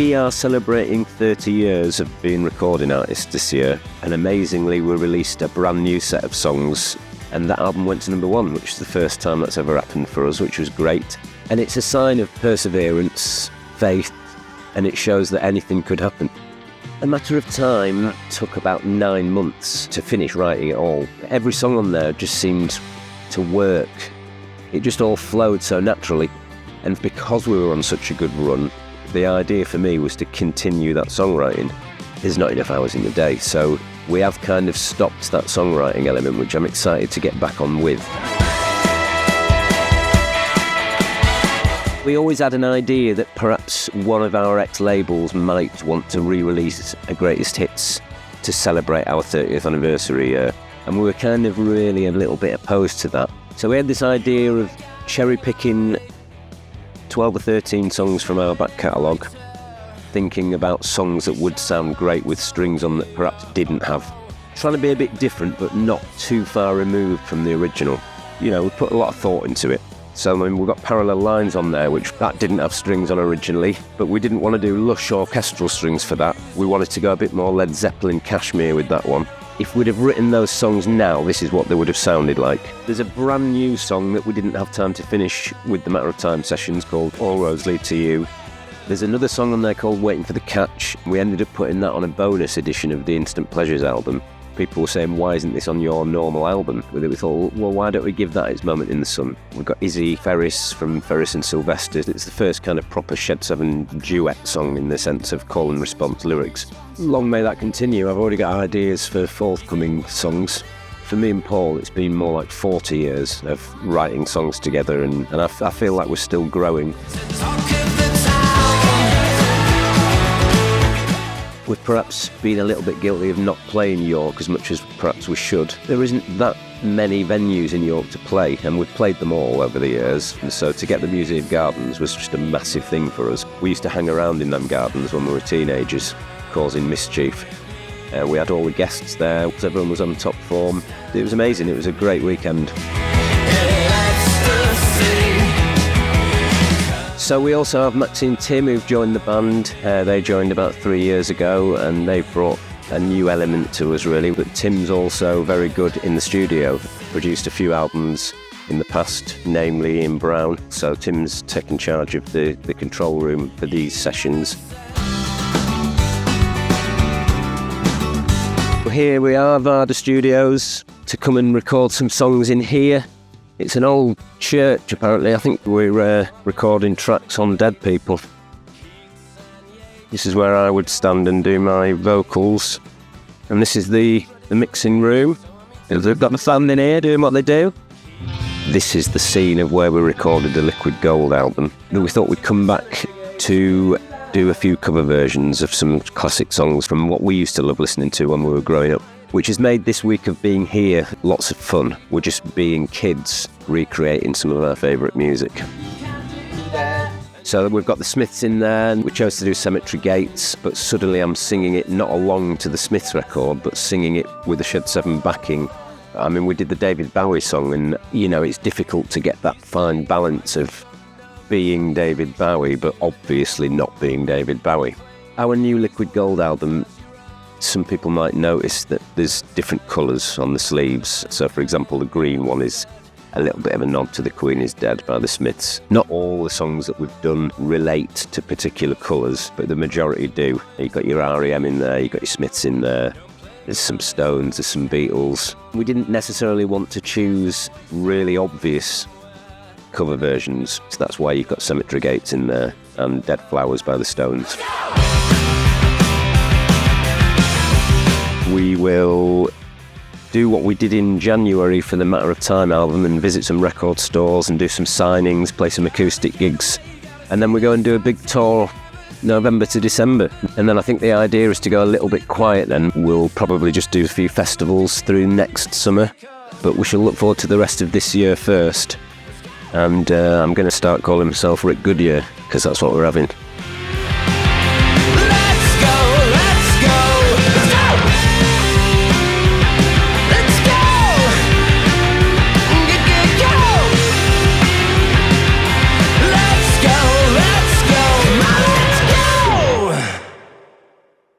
We are celebrating 30 years of being recording artists this year, and amazingly we released a brand new set of songs, and that album went to #1, which is the first time that's ever happened for us, which was great. And it's a sign of perseverance, faith, and it shows that anything could happen. A Matter of Time took about 9 months to finish writing it all. Every song on there just seemed to work. It just all flowed so naturally. And because we were on such a good run, the idea for me was to continue that songwriting. There's not enough hours in the day, so we have kind of stopped that songwriting element, which I'm excited to get back on with. We always had an idea that perhaps one of our ex-labels might want to re-release a greatest hits to celebrate our 30th anniversary year, and we were kind of really a little bit opposed to that. So we had this idea of cherry-picking 12 or 13 songs from our back catalogue, thinking about songs that would sound great with strings on that perhaps didn't have. Trying to be a bit different, but not too far removed from the original. You know, we put a lot of thought into it. So I mean, we've got Parallel Lines on there, which that didn't have strings on originally, but we didn't want to do lush orchestral strings for that. We wanted to go a bit more Led Zeppelin Kashmir with that one. If we'd have written those songs now, this is what they would have sounded like. There's a brand new song that we didn't have time to finish with the Matter of Time sessions called All Roads Lead to You. There's another song on there called Waiting for the Catch. We ended up putting that on a bonus edition of the Instant Pleasures album. People were saying, why isn't this on your normal album? We thought, well, why don't we give that its moment in the sun? We've got Izzy Ferris from Ferris and Sylvester. It's the first kind of proper Shed 7 duet song in the sense of call and response lyrics. Long may that continue. I've already got ideas for forthcoming songs. For me and Paul, it's been more like 40 years of writing songs together, and I feel like we're still growing. We've perhaps been a little bit guilty of not playing York as much as perhaps we should. There isn't that many venues in York to play, and we've played them all over the years, and so to get the Museum Gardens was just a massive thing for us. We used to hang around in them gardens when we were teenagers, causing mischief. We had all the guests there, everyone was on top form. It was amazing, it was a great weekend. So we also have Maxine and Tim who've joined the band. They joined about 3 years ago, and they've brought a new element to us really. But Tim's also very good in the studio, produced a few albums in the past, namely in Brown. So Tim's taken charge of the control room for these sessions. Here we are, Varda Studios, to come and record some songs in here. It's an old church, apparently. I think we're recording tracks on dead people. This is where I would stand and do my vocals. And this is the mixing room. They've got the fan in here doing what they do. This is the scene of where we recorded the Liquid Gold album. We thought we'd come back to do a few cover versions of some classic songs from what we used to love listening to when we were growing up, which has made this week of being here lots of fun. We're just being kids, recreating some of our favourite music. So we've got the Smiths in there, and we chose to do Cemetry Gates, but suddenly I'm singing it not along to the Smiths record, but singing it with the Shed 7 backing. I mean, we did the David Bowie song, and, you know, it's difficult to get that fine balance of being David Bowie, but obviously not being David Bowie. Our new Liquid Gold album, some people might notice that there's different colours on the sleeves. So, for example, the green one is a little bit of a nod to The Queen Is Dead by the Smiths. Not all the songs that we've done relate to particular colours, but the majority do. You've got your R.E.M. in there, you've got your Smiths in there, there's some Stones, there's some Beatles. We didn't necessarily want to choose really obvious cover versions, so that's why you've got Cemetry Gates in there and Dead Flowers by the Stones. We will do what we did in January for the Matter of Time album and visit some record stores and do some signings, play some acoustic gigs, and then we go and do a big tour November to December. And then I think the idea is to go a little bit quiet then. We'll probably just do a few festivals through next summer, but we shall look forward to the rest of this year first. And I'm going to start calling myself Rick Goodyear, because that's what we're having.